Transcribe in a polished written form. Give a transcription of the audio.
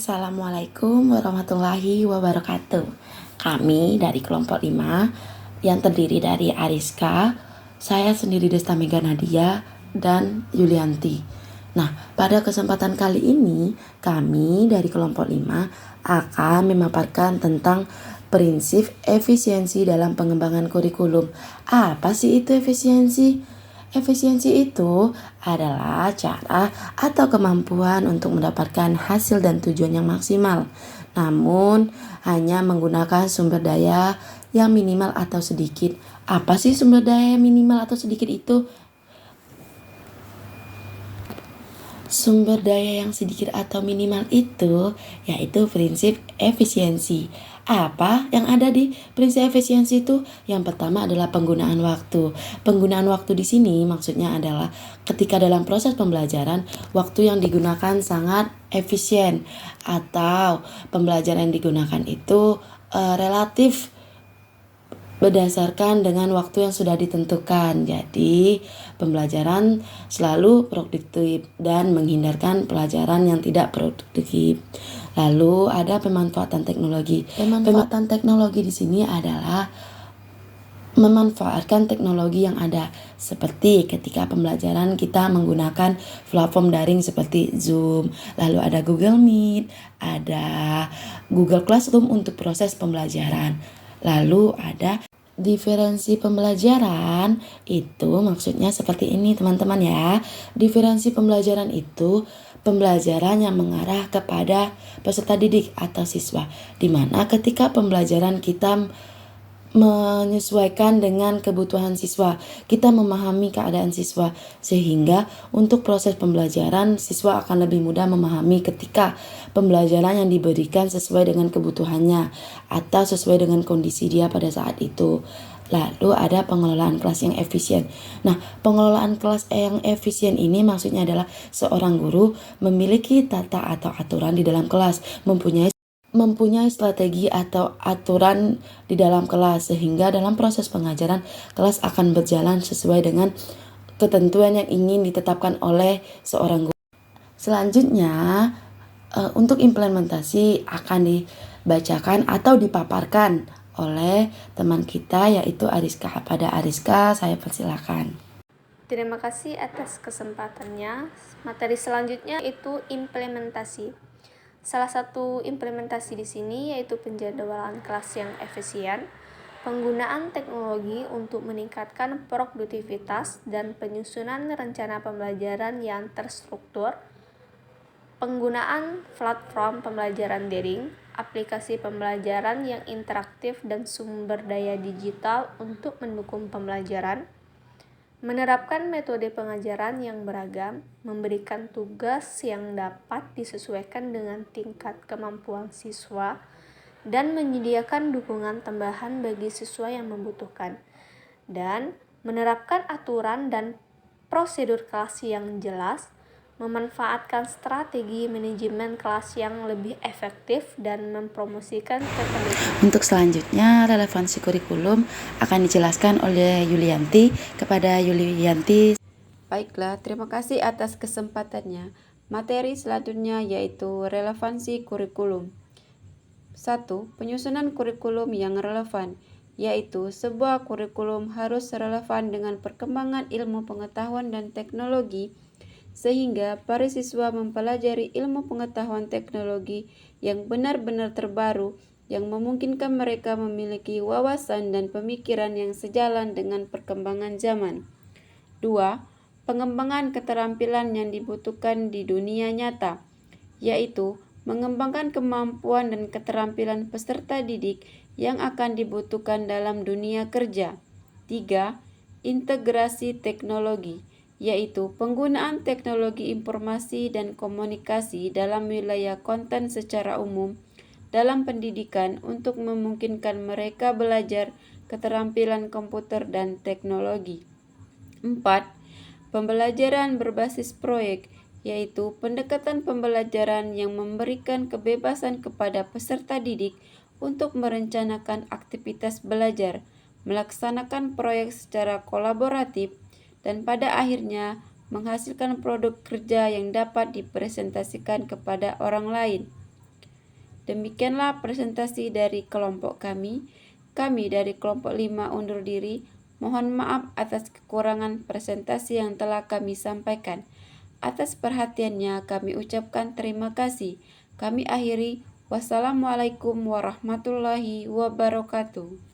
Assalamualaikum warahmatullahi wabarakatuh. Kami dari kelompok 5 yang terdiri dari Ariska, saya sendiri Desta Mega Nadia, dan Yulianti. Nah, pada kesempatan kali ini kami dari kelompok 5 akan memaparkan tentang prinsip efisiensi dalam pengembangan kurikulum. Apa sih itu efisiensi? Efisiensi itu adalah cara atau kemampuan untuk mendapatkan hasil dan tujuan yang maksimal, namun hanya menggunakan sumber daya yang minimal atau sedikit. Apa sih sumber daya yang minimal atau sedikit itu? Sumber daya yang sedikit atau minimal itu yaitu prinsip efisiensi. Apa yang ada di prinsip efisiensi itu? Yang pertama adalah penggunaan waktu. Penggunaan waktu di sini maksudnya adalah ketika dalam proses pembelajaran, waktu yang digunakan sangat efisien atau pembelajaran yang digunakan itu relatif berdasarkan dengan waktu yang sudah ditentukan. Jadi, pembelajaran selalu produktif dan menghindarkan pelajaran yang tidak produktif. Lalu ada pemanfaatan teknologi. Pemanfaatan teknologi di sini adalah memanfaatkan teknologi yang ada, seperti ketika pembelajaran kita menggunakan platform daring seperti Zoom, lalu ada Google Meet, ada Google Classroom untuk proses pembelajaran. Lalu ada diferensi pembelajaran. Itu maksudnya seperti ini teman-teman ya. Diferensi pembelajaran itu pembelajaran yang mengarah kepada peserta didik atau siswa, dimana ketika pembelajaran kita menyesuaikan dengan kebutuhan siswa, kita memahami keadaan siswa, sehingga untuk proses pembelajaran siswa akan lebih mudah memahami ketika pembelajaran yang diberikan sesuai dengan kebutuhannya atau sesuai dengan kondisi dia pada saat itu. Lalu ada pengelolaan kelas yang efisien. Nah, pengelolaan kelas yang efisien ini maksudnya adalah seorang guru memiliki tata atau aturan di dalam kelas, mempunyai strategi atau aturan di dalam kelas, sehingga dalam proses pengajaran kelas akan berjalan sesuai dengan ketentuan yang ingin ditetapkan oleh seorang guru. Selanjutnya, untuk implementasi akan dibacakan atau dipaparkan oleh teman kita yaitu Ariska. Pada Ariska saya persilakan. Terima kasih atas kesempatannya. Materi selanjutnya itu implementasi. Salah satu implementasi di sini yaitu penjadwalan kelas yang efisien, penggunaan teknologi untuk meningkatkan produktivitas dan penyusunan rencana pembelajaran yang terstruktur, penggunaan platform pembelajaran daring, aplikasi pembelajaran yang interaktif dan sumber daya digital untuk mendukung pembelajaran, menerapkan metode pengajaran yang beragam, memberikan tugas yang dapat disesuaikan dengan tingkat kemampuan siswa, dan menyediakan dukungan tambahan bagi siswa yang membutuhkan, dan menerapkan aturan dan prosedur kelas yang jelas, memanfaatkan strategi manajemen kelas yang lebih efektif, dan mempromosikan keterlibatan. Untuk selanjutnya, relevansi kurikulum akan dijelaskan oleh Yulianti. Kepada Yulianti. Baiklah, terima kasih atas kesempatannya. Materi selanjutnya yaitu relevansi kurikulum. 1. Penyusunan kurikulum yang relevan, yaitu sebuah kurikulum harus relevan dengan perkembangan ilmu pengetahuan dan teknologi, sehingga para siswa mempelajari ilmu pengetahuan teknologi yang benar-benar terbaru, yang memungkinkan mereka memiliki wawasan dan pemikiran yang sejalan dengan perkembangan zaman. 2. Pengembangan keterampilan yang dibutuhkan di dunia nyata, yaitu mengembangkan kemampuan dan keterampilan peserta didik yang akan dibutuhkan dalam dunia kerja. 3. Integrasi teknologi, yaitu penggunaan teknologi informasi dan komunikasi dalam wilayah konten secara umum dalam pendidikan untuk memungkinkan mereka belajar keterampilan komputer dan teknologi. 4. Pembelajaran berbasis proyek, yaitu pendekatan pembelajaran yang memberikan kebebasan kepada peserta didik untuk merencanakan aktivitas belajar, melaksanakan proyek secara kolaboratif, dan pada akhirnya menghasilkan produk kerja yang dapat dipresentasikan kepada orang lain. Demikianlah presentasi dari kelompok kami. Kami dari kelompok 5 undur diri. Mohon maaf atas kekurangan presentasi yang telah kami sampaikan. Atas perhatiannya kami ucapkan terima kasih. Kami akhiri. Wassalamualaikum warahmatullahi wabarakatuh.